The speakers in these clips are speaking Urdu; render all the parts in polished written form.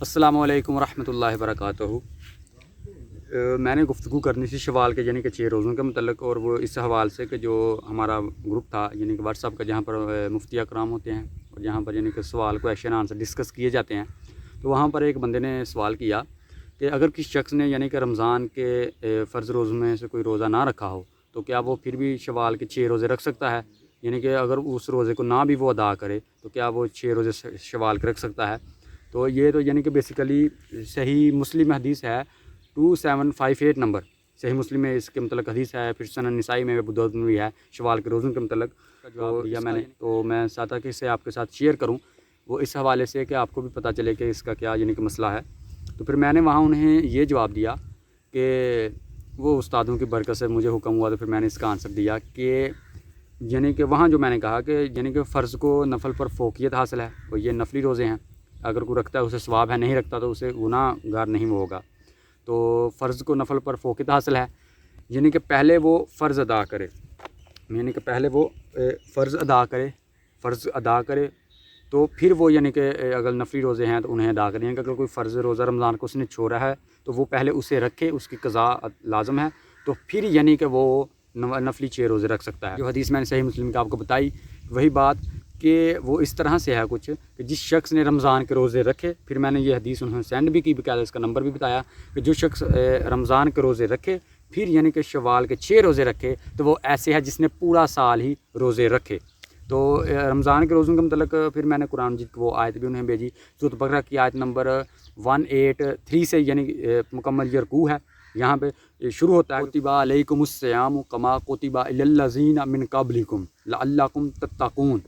السلام علیکم ورحمۃ اللہ وبرکاتہ۔ میں نے گفتگو کرنی تھی شوال کے یعنی کہ 6 روزوں کے متعلق، اور وہ اس حوالے سے کہ جو ہمارا گروپ تھا یعنی کہ واٹس ایپ کا، جہاں پر مفتی اکرام ہوتے ہیں اور جہاں پر یعنی کہ سوال کویشچن آنسر ڈسکس کیے جاتے ہیں، تو وہاں پر ایک بندے نے سوال کیا کہ اگر کسی شخص نے یعنی کہ رمضان کے فرض روزوں میں سے کوئی روزہ نہ رکھا ہو تو کیا وہ پھر بھی شوال کے 6 روزے رکھ سکتا ہے؟ یعنی کہ اگر اس روزے کو نہ بھی وہ ادا کرے تو کیا وہ 6 روزے شوال کے رکھ سکتا ہے؟ تو یہ تو یعنی کہ بیسیکلی صحیح مسلم حدیث ہے 2758 نمبر، صحیح مسلم میں اس کے متعلق حدیث ہے، پھر سنن نسائی میں ابو داؤد میں بھی ہے شوال کے روزوں کے متعلق جواب دیا میں نے، تو میں چاہتا کہ اسے آپ کے ساتھ شیئر کروں وہ اس حوالے سے کہ آپ کو بھی پتہ چلے کہ اس کا کیا یعنی کہ مسئلہ ہے۔ تو پھر میں نے وہاں انہیں یہ جواب دیا کہ وہ استادوں کی برکت سے مجھے حکم ہوا، تو پھر میں نے اس کا آنسر دیا کہ یعنی کہ وہاں جو میں نے کہا کہ یعنی کہ فرض کو نفل پر فوقیت حاصل ہے، اور یہ نفلی روزے ہیں، اگر کوئی رکھتا ہے اسے ثواب ہے، نہیں رکھتا تو اسے گناہ گار نہیں ہوگا۔ تو فرض کو نفل پر فوقیت حاصل ہے، یعنی کہ پہلے وہ فرض ادا کرے، یعنی کہ پہلے وہ فرض ادا کرے تو پھر وہ یعنی کہ اگر نفلی روزے ہیں تو انہیں ادا کریں گے۔ اگر کوئی فرض روزہ رمضان کو اس نے چھوڑا ہے تو وہ پہلے اسے رکھے، اس کی قضا لازم ہے، تو پھر یعنی کہ وہ نفلی 6 روزے رکھ سکتا ہے۔ جو حدیث میں نے صحیح مسلم کی آپ کو بتائی وہی بات کہ وہ اس طرح سے ہے کچھ کہ جس شخص نے رمضان کے روزے رکھے، پھر میں نے یہ حدیث انہوں نے سینڈ بھی کی، بقاعدہ اس کا نمبر بھی بتایا کہ جو شخص رمضان کے روزے رکھے پھر یعنی کہ شوال کے 6 روزے رکھے تو وہ ایسے ہے جس نے پورا سال ہی روزے رکھے۔ تو رمضان کے روزوں کے متعلق پھر میں نے قرآن مجید کو وہ آیت بھی انہیں بھیجی، سورۃ بقرہ کی آیت نمبر 183 سے یعنی مکمل یہ رکوع ہے، یہاں پہ شروع ہوتا ہے کتب علیکم الصیام کما کتب علی الذین من قبلکم لعلکم تتقون،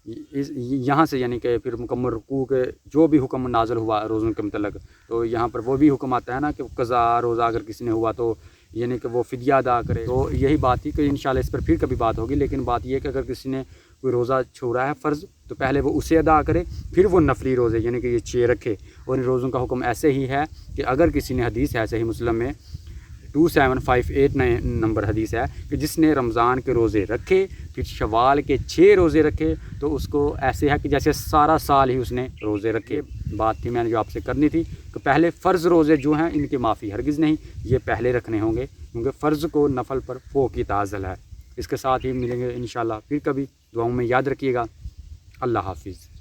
یہاں سے یعنی کہ پھر مکمل رکوع کے جو بھی حکم نازل ہوا روزوں کے متعلق، تو یہاں پر وہ بھی حکم آتا ہے نا کہ قضا روزہ اگر کسی نے ہوا تو یعنی کہ وہ فدیہ ادا کرے۔ تو یہی بات تھی کہ انشاءاللہ اس پر پھر کبھی بات ہوگی، لیکن بات یہ ہے کہ اگر کسی نے کوئی روزہ چھوڑا ہے فرض تو پہلے وہ اسے ادا کرے، پھر وہ نفلی روزے یعنی کہ یہ 6 رکھے۔ اور ان روزوں کا حکم ایسے ہی ہے کہ اگر کسی نے حدیث ہے صحیح مسلم میں 2758 نمبر حدیث ہے کہ جس نے رمضان کے روزے رکھے پھر شوال کے 6 روزے رکھے تو اس کو ایسے ہے کہ جیسے سارا سال ہی اس نے روزے رکھے۔ بات تھی میں نے جو آپ سے کرنی تھی کہ پہلے فرض روزے جو ہیں ان کی معافی ہرگز نہیں، یہ پہلے رکھنے ہوں گے کیونکہ فرض کو نفل پر فوقیت حاصل ہے۔ اس کے ساتھ ہی ملیں گے انشاءاللہ پھر کبھی، دعاؤں میں یاد رکھیے گا۔ اللہ حافظ۔